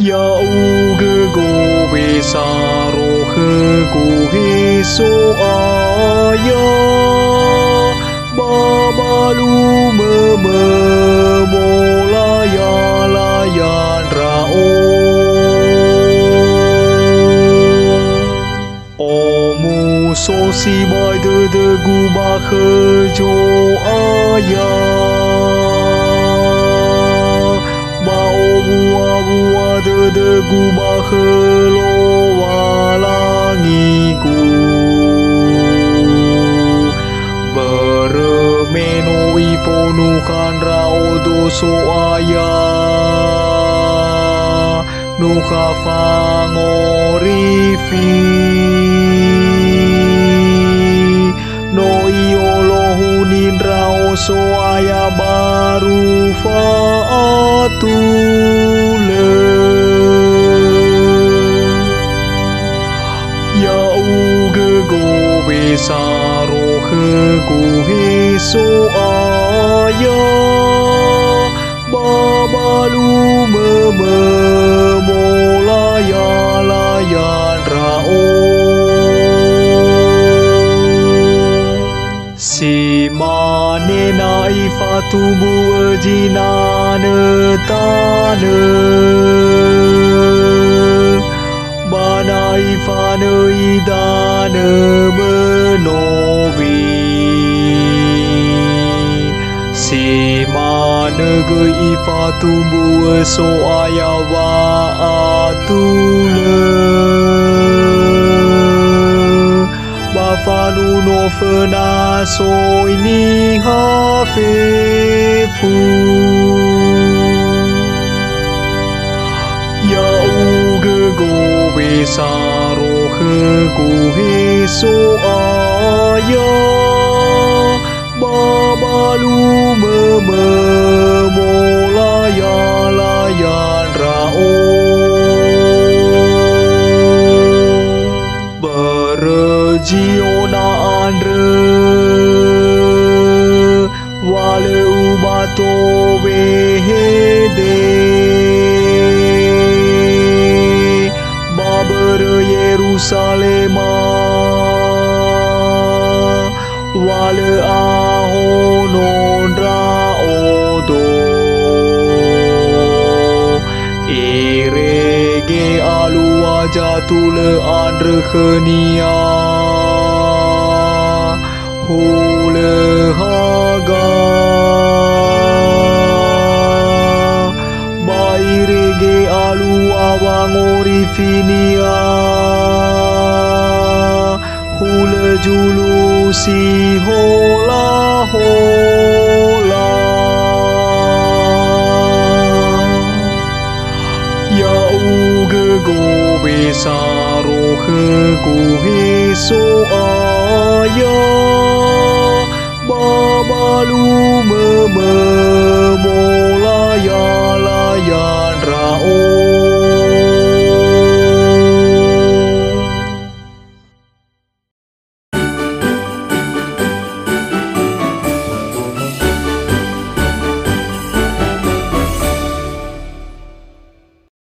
Ya uge gobe saro he guhe so aya babalu meme mola ya layan rao omu so si bai de guba he jo aya bua de guba lo walangiku bermeno iponukan rao doso aya nuka fangorifi no iolohunin rao so aya baru faatule ya uge gobe saro he guhe so aya babalu meme mola ya layan rao si mane nai fatubu jinane tane banai fane idane menobi si mane ge ifatubu so ayawa atule bafanu no fena so ini hafefu ya uge gobe saro he guhe so aya babalu meme mola ya layan rao berjiona andre wale ubato wehede baber Yerusalema wale ahonon raodo erege alu wajatule andre khenia hule haga bairege alu awangorifinia hule julusi hola hola ya uge gobe saro he guhe so aya babalu meme mola ya layan rao